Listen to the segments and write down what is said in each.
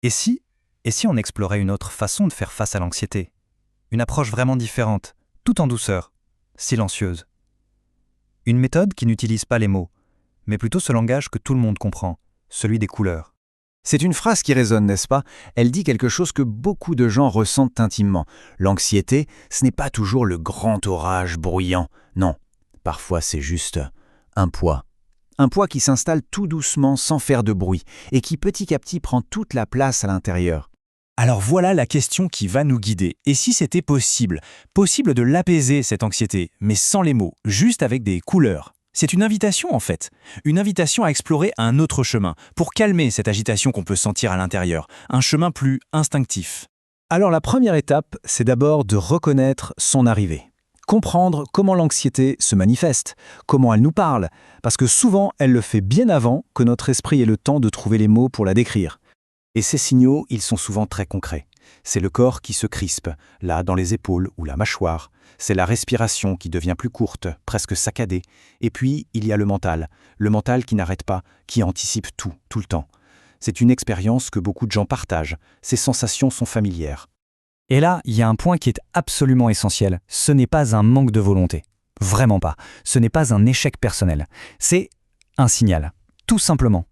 Et si, et si on explorait une autre façon de faire face à l'anxiété? Une approche vraiment différente, tout en douceur, silencieuse. Une méthode qui n'utilise pas les mots, mais plutôt ce langage que tout le monde comprend, celui des couleurs. C'est une phrase qui résonne, n'est-ce pas? Elle dit quelque chose que beaucoup de gens ressentent intimement. L'anxiété, ce n'est pas toujours le grand orage bruyant. Non, parfois c'est juste un poids. Un poids qui s'installe tout doucement sans faire de bruit et qui petit à petit prend toute la place à l'intérieur. Alors voilà la question qui va nous guider. Et si c'était possible? Possible de l'apaiser, cette anxiété, mais sans les mots, juste avec des couleurs. C'est une invitation en fait. Une invitation à explorer un autre chemin, pour calmer cette agitation qu'on peut sentir à l'intérieur. Un chemin plus instinctif. Alors la première étape, c'est d'abord de reconnaître son arrivée. Comprendre comment l'anxiété se manifeste, comment elle nous parle, parce que souvent elle le fait bien avant que notre esprit ait le temps de trouver les mots pour la décrire. Et ces signaux, ils sont souvent très concrets. C'est le corps qui se crispe, là dans les épaules ou la mâchoire. C'est la respiration qui devient plus courte, presque saccadée. Et puis, il y a le mental qui n'arrête pas, qui anticipe tout le temps. C'est une expérience que beaucoup de gens partagent. Ces sensations sont familières. Et là, il y a un point qui est absolument essentiel. Ce n'est pas un manque de volonté. Vraiment pas. Ce n'est pas un échec personnel. C'est un signal. Tout simplement.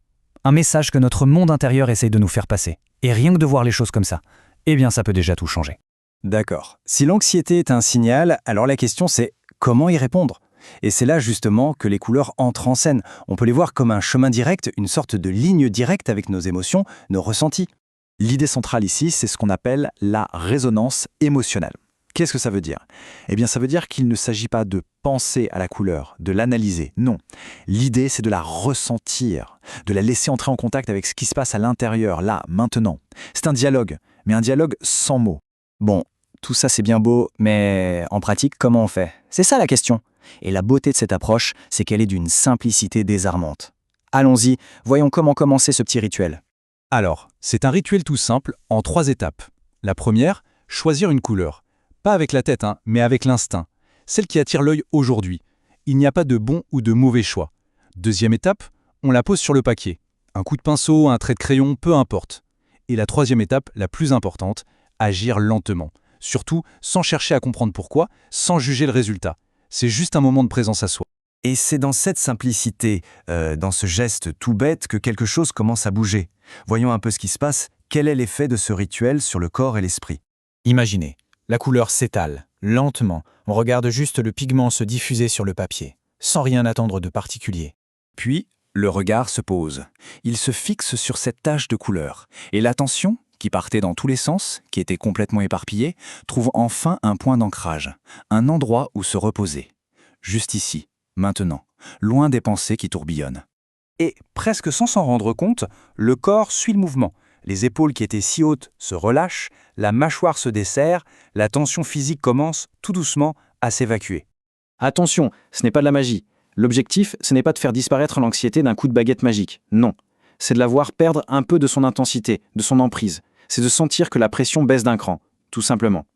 Un message que notre monde intérieur essaye de nous faire passer. Et rien que de voir les choses comme ça, eh bien ça peut déjà tout changer. D'accord. Si l'anxiété est un signal, alors la question c'est comment y répondre? Et c'est là justement que les couleurs entrent en scène. On peut les voir comme un chemin direct, une sorte de ligne directe avec nos émotions, nos ressentis. L'idée centrale ici, c'est ce qu'on appelle la résonance émotionnelle. Qu'est-ce que ça veut dire? Eh bien, ça veut dire qu'il ne s'agit pas de penser à la couleur, de l'analyser, non. L'idée, c'est de la ressentir, de la laisser entrer en contact avec ce qui se passe à l'intérieur, là, maintenant. C'est un dialogue, mais un dialogue sans mots. Bon, tout ça c'est bien beau, mais en pratique, comment on fait? C'est ça la question. Et la beauté de cette approche, c'est qu'elle est d'une simplicité désarmante. Allons-y, voyons comment commencer ce petit rituel. Alors, c'est un rituel tout simple, en 3 étapes. La première, choisir une couleur. Pas avec la tête, mais avec l'instinct. Celle qui attire l'œil aujourd'hui. Il n'y a pas de bon ou de mauvais choix. Deuxième étape, on la pose sur le papier. Un coup de pinceau, un trait de crayon, peu importe. Et la troisième étape, la plus importante, agir lentement. Surtout, sans chercher à comprendre pourquoi, sans juger le résultat. C'est juste un moment de présence à soi. Et c'est dans cette simplicité, dans ce geste tout bête, que quelque chose commence à bouger. Voyons un peu ce qui se passe. Quel est l'effet de ce rituel sur le corps et l'esprit? Imaginez, la couleur s'étale, lentement. On regarde juste le pigment se diffuser sur le papier, sans rien attendre de particulier. Puis, le regard se pose. Il se fixe sur cette tache de couleur. Et l'attention, qui partait dans tous les sens, qui était complètement éparpillée, trouve enfin un point d'ancrage, un endroit où se reposer. Juste ici, maintenant, loin des pensées qui tourbillonnent. Et, presque sans s'en rendre compte, le corps suit le mouvement. Les épaules qui étaient si hautes se relâchent, la mâchoire se desserre, la tension physique commence, tout doucement, à s'évacuer. Attention, ce n'est pas de la magie. L'objectif, ce n'est pas de faire disparaître l'anxiété d'un coup de baguette magique. Non. C'est de la voir perdre un peu de son intensité, de son emprise. C'est de sentir que la pression baisse d'un cran, tout simplement.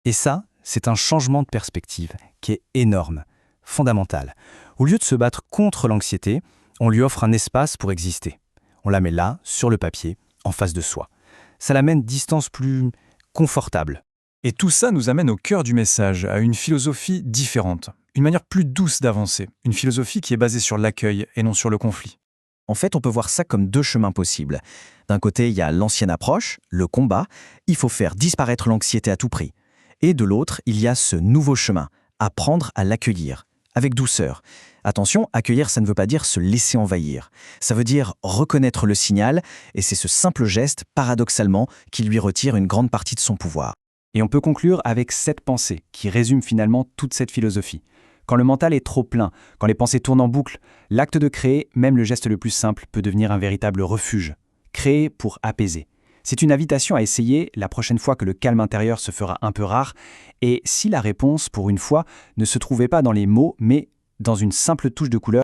Et ça, c'est un changement de perspective qui est énorme, fondamental. Au lieu de se battre contre l'anxiété, on lui offre un espace pour exister. On la met là, sur le papier, en face de soi. Ça l'amène distance plus confortable. Et tout ça nous amène au cœur du message, à une philosophie différente, une manière plus douce d'avancer, une philosophie qui est basée sur l'accueil et non sur le conflit. En fait, on peut voir ça comme 2 chemins possibles. D'un côté, il y a l'ancienne approche, le combat, il faut faire disparaître l'anxiété à tout prix. Et de l'autre, il y a ce nouveau chemin, apprendre à l'accueillir, avec douceur. Attention, accueillir, ça ne veut pas dire se laisser envahir. Ça veut dire reconnaître le signal, et c'est ce simple geste, paradoxalement, qui lui retire une grande partie de son pouvoir. Et on peut conclure avec cette pensée, qui résume finalement toute cette philosophie. Quand le mental est trop plein, quand les pensées tournent en boucle, l'acte de créer, même le geste le plus simple, peut devenir un véritable refuge. Créer pour apaiser. C'est une invitation à essayer la prochaine fois que le calme intérieur se fera un peu rare, et si la réponse, pour une fois, ne se trouvait pas dans les mots, mais dans une simple touche de couleur,